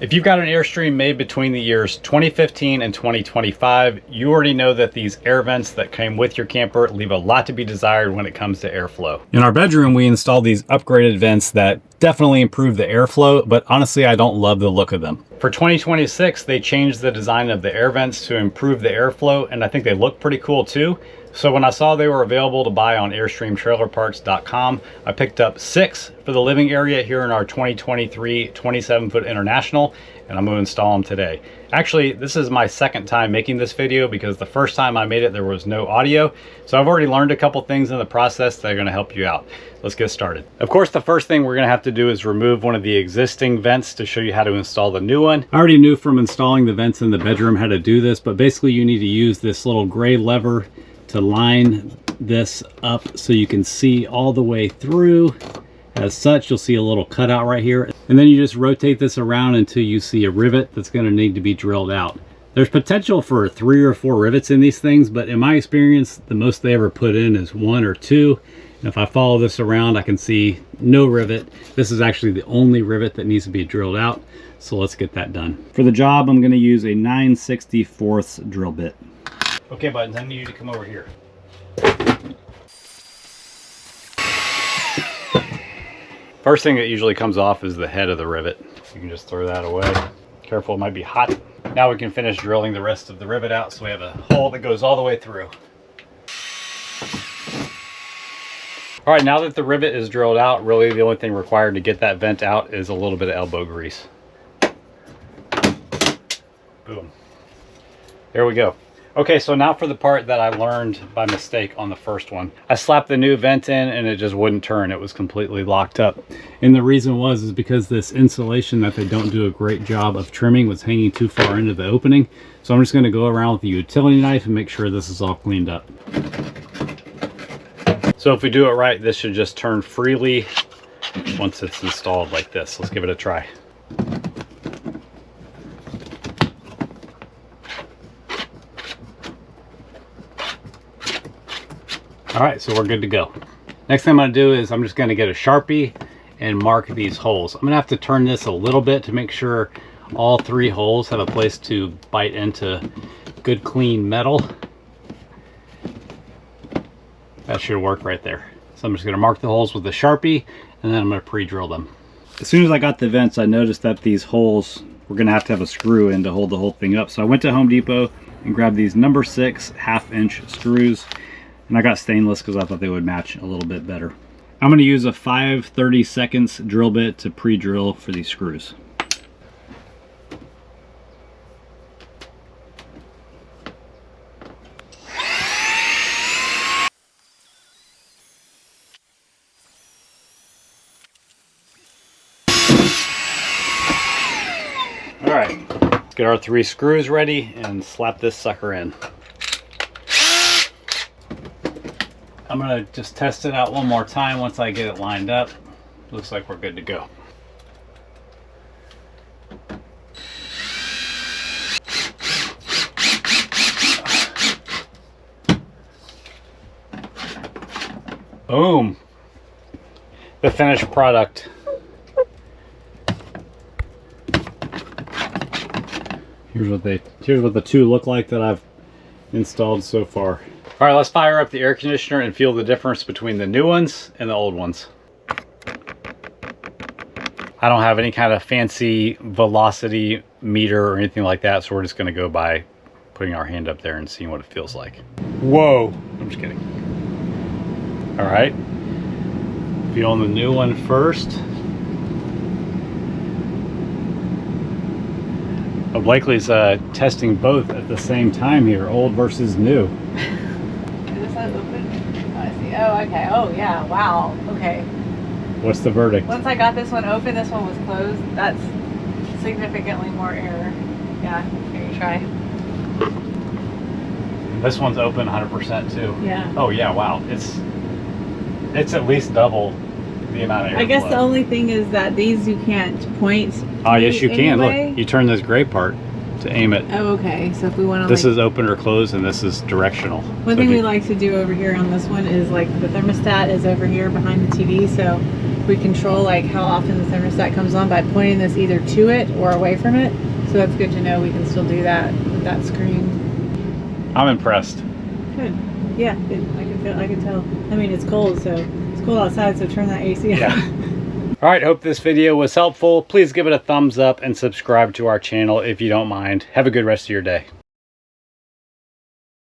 If you've got an Airstream made between the years 2015 and 2025, you already know that these air vents that came with your camper leave a lot to be desired when it comes to airflow. In our bedroom, we installed these upgraded vents that definitely improve the airflow, but honestly, I don't love the look of them. For 2026, they changed the design of the air vents to improve the airflow, and I think they look pretty cool too. So when I saw they were available to buy on airstreamtrailerparts.com, I picked up 6 for the living area here in our 2023 27-foot International, and I'm going to install them today. Actually, this is my second time making this video because the first time I made it, there was no audio. So I've already learned a couple things in the process that are going to help you out. Let's get started. Of course, the first thing we're going to have to do is remove one of the existing vents to show you how to install the new one. I already knew from installing the vents in the bedroom how to do this, but basically you need to use this little gray lever to line this up so you can see all the way through. As such, you'll see a little cutout right here, and then you just rotate this around until you see a rivet that's going to need to be drilled out. There's potential for 3 or 4 rivets in these things, but in my experience, the most they ever put in is 1 or 2. And if I follow this around, I can see no rivet. This is actually the only rivet that needs to be drilled out. So let's get that done. For the job, I'm going to use a 9/64 drill bit. Okay, buttons, I need you to come over here. First thing that usually comes off is the head of the rivet. You can just throw that away. Careful, it might be hot. Now we can finish drilling the rest of the rivet out so we have a hole that goes all the way through. All right, now that the rivet is drilled out, really the only thing required to get that vent out is a little bit of elbow grease. Boom. There we go. Okay, so now for the part that I learned by mistake on the first one. I slapped the new vent in and it just wouldn't turn. It was completely locked up. And the reason is because this insulation that they don't do a great job of trimming was hanging too far into the opening. So I'm just going to go around with a utility knife and make sure this is all cleaned up. So if we do it right, this should just turn freely once it's installed like this. Let's give it a try. All right, so we're good to go. Next thing I'm gonna do is I'm just gonna get a Sharpie and mark these holes. I'm gonna have to turn this a little bit to make sure all 3 holes have a place to bite into good clean metal. That should work right there. So I'm just gonna mark the holes with the Sharpie and then I'm gonna pre-drill them. As soon as I got the vents, I noticed that these holes were gonna have to have a screw in to hold the whole thing up. So I went to Home Depot and grabbed these number 6 1/2-inch screws. And I got stainless because I thought they would match a little bit better. I'm going to use a 5/32 drill bit to pre-drill for these screws. All right, let's get our 3 screws ready and slap this sucker in. I'm gonna just test it out one more time once I get it lined up. Looks like we're good to go. Boom! The finished product. Here's what the 2 look like that I've installed so far. All right, let's fire up the air conditioner and feel the difference between the new ones and the old ones. I don't have any kind of fancy velocity meter or anything like that, so we're just gonna go by putting our hand up there and seeing what it feels like. Whoa, I'm just kidding. All right, feeling the new one first. Blakely's testing both at the same time here, old versus new. Open? Oh, I see. Oh, okay. Oh, yeah. Wow. Okay. What's the verdict? Once I got this one open, this one was closed. That's significantly more air. Yeah. Here, you try. This one's open 100% too. Yeah. Oh yeah. Wow. It's at least double the amount of air. I guess the only thing is that these you can't point. Oh yes, you can. Anyway. Look, you turn this gray part. to aim it. Oh, okay. So if we want to, This is open or closed, and this is directional. One thing we like to do over here on this one is like the thermostat is over here behind the TV, so we control like how often the thermostat comes on by pointing this either to it or away from it. So that's good to know. We can still do that with that screen. I'm impressed. Good. Yeah, I can tell. I mean, it's cold, so it's cold outside, so turn that AC on. Yeah. All right, hope this video was helpful. Please give it a thumbs up and subscribe to our channel if you don't mind. Have a good rest of your day.